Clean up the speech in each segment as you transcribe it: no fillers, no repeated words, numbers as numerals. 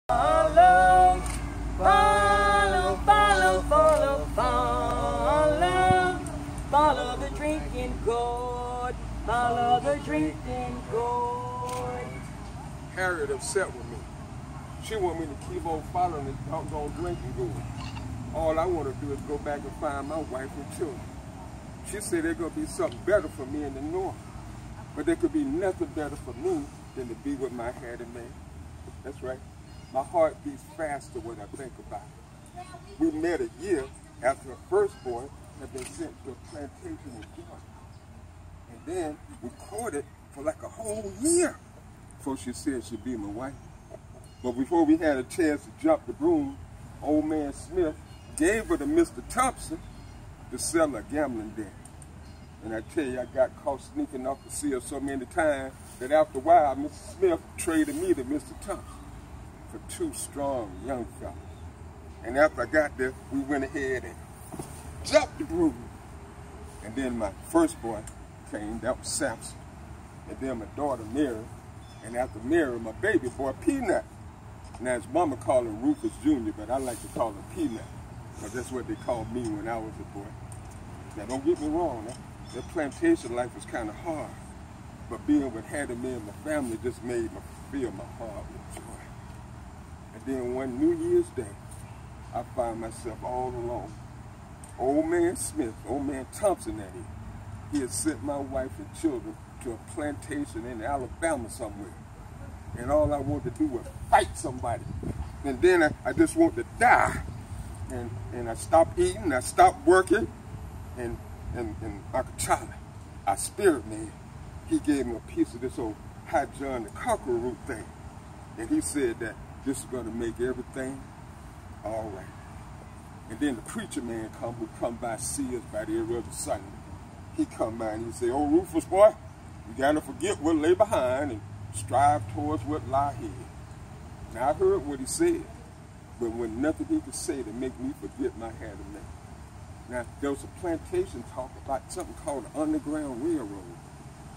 Follow, follow, follow, follow, follow, follow the drinking gourd, follow the drinking gourd. Harriet upset with me. She want me to keep on following this doggone drinking gourd. All I want to do is go back and find my wife and children. She said there's going to be something better for me in the north. But there could be nothing better for me than to be with my Hattie man. That's right. My heart beats faster when I think about it. We met a year after her firstborn had been sent to a plantation in Georgia. And then we courted for like a whole year before she said she'd be my wife. But before we had a chance to jump the broom, old man Smith gave her to Mr. Thompson to sell a gambling debt. And I tell you, I got caught sneaking off to see her so many times that after a while, Mr. Smith traded me to Mr. Thompson for two strong young fellas. And after I got there, we went ahead and jumped the broom. And then my firstborn came, that was Samson. And then my daughter, Mary. And after Mary, my baby boy, Peanut. Now his mama called him Rufus Jr., but I like to call him Peanut, because that's what they called me when I was a boy. Now don't get me wrong, that plantation life was kind of hard, but being with Hattie me and my family just made me fill my heart with joy. And then one New Year's Day, I found myself all alone. Old man Smith, old man Thompson that is, he had sent my wife and children to a plantation in Alabama somewhere. And all I wanted to do was fight somebody. And then I just wanted to die. And I stopped eating, I stopped working. And Uncle Charlie, our spirit man, he gave me a piece of this old High John the Conqueror root thing. And he said that this is going to make everything all right. And then the preacher man who come by see us by the every other Sunday. He come by and he say, "Oh, Rufus boy, you got to forget what lay behind and strive towards what lie ahead." Now I heard what he said, but when nothing he could say to make me forget my Hattie man. Now there was a plantation talk about something called the Underground Railroad.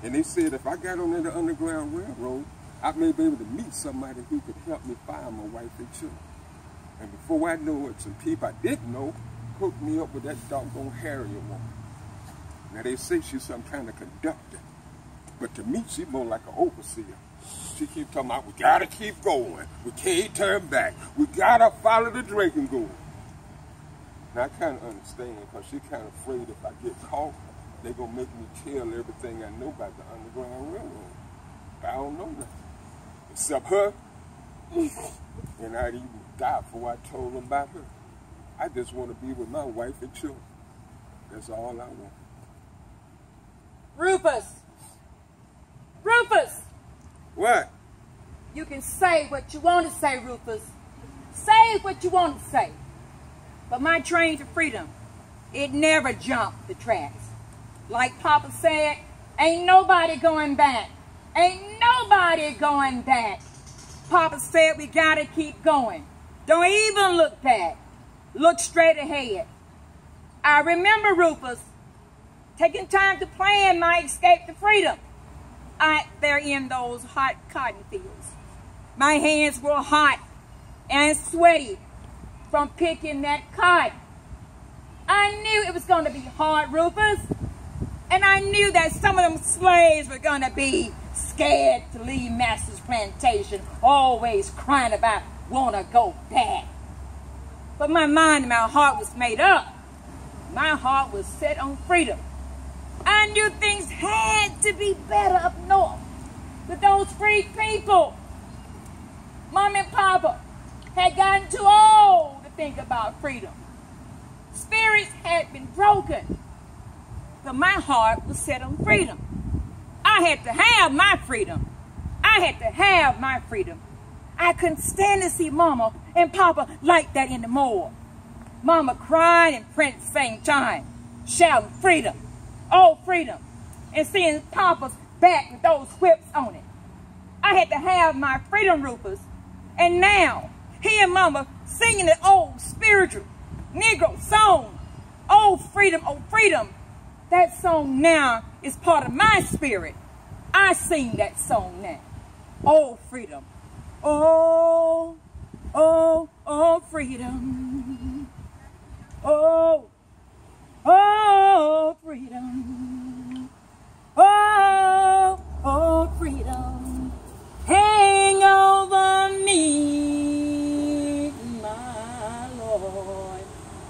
And they said if I got on the Underground Railroad, I may be able to meet somebody who could help me find my wife and children. And before I know it, some people I didn't know hooked me up with that doggone Harriet woman. Now they say she's some kind of conductor, but to me she's more like an overseer. She keeps talking about, we gotta keep going, we can't turn back, we gotta follow the drinking gourd. Now I kind of understand, because she's kind of afraid if I get caught, they're gonna make me tell everything I know about the Underground Railroad. But I don't know nothing, except her. And I'd even die before I told them about her. I just want to be with my wife and children. That's all I want. Rufus! Rufus! What? You can say what you want to say, Rufus. Say what you want to say. But my train to freedom, it never jumped the tracks. Like Papa said, ain't nobody going back. Ain't nobody going back. Papa said we gotta keep going. Don't even look back. Look straight ahead. I remember, Rufus, taking time to plan my escape to freedom out there in those hot cotton fields. My hands were hot and sweaty from picking that cotton. I knew it was going to be hard, Rufus, and I knew that some of them slaves were going to be scared to leave Master's plantation, always crying about want to go back. But my mind and my heart was made up. My heart was set on freedom. I knew things had to be better up north with those free people. Mom and Papa had gotten too old to think about freedom. Spirits had been broken, but my heart was set on freedom. I had to have my freedom. I had to have my freedom. I couldn't stand to see Mama and Papa like that anymore. Mama crying and praying at the same time, shouting freedom, oh freedom, and seeing Papa's back with those whips on it. I had to have my freedom, Rufus, and now he and Mama singing the old spiritual Negro song, oh freedom, oh freedom. That song now is part of my spirit. I sing that song now. Oh freedom, oh freedom. Oh, oh, freedom. Oh, oh, freedom. Hang over me, my Lord.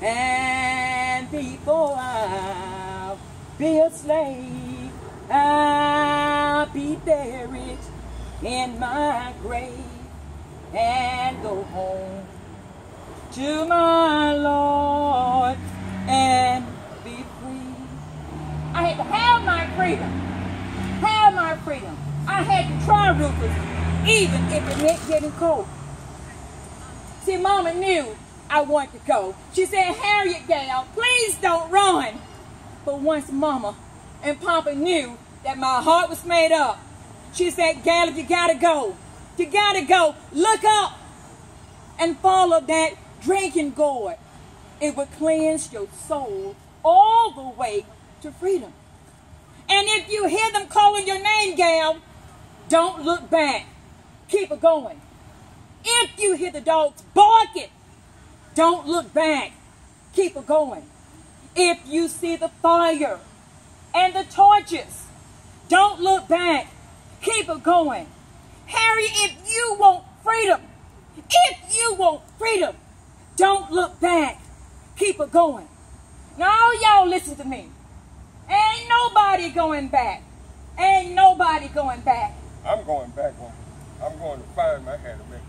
And before I'll be a slave, I'll be buried in my grave and go home to my Lord and be free. I had to have my freedom. Have my freedom. I had to try, Rufus, even if it meant getting cold. See, Mama knew I wanted to go. She said, Harriet, gal, please don't run. But once Mama and Papa knew that my heart was made up, she said, gal, you gotta go. You gotta go. Look up and follow that drinking gourd. It will cleanse your soul all the way to freedom. And if you hear them calling your name, gal, don't look back. Keep it going. If you hear the dogs barking, don't look back. Keep it going. If you see the fire and the torches, don't look back. Keep it going. Harry, if you want freedom, don't look back. Keep it going. Now, y'all listen to me. Ain't nobody going back. Ain't nobody going back. I'm going back, woman. I'm going to find my hand to make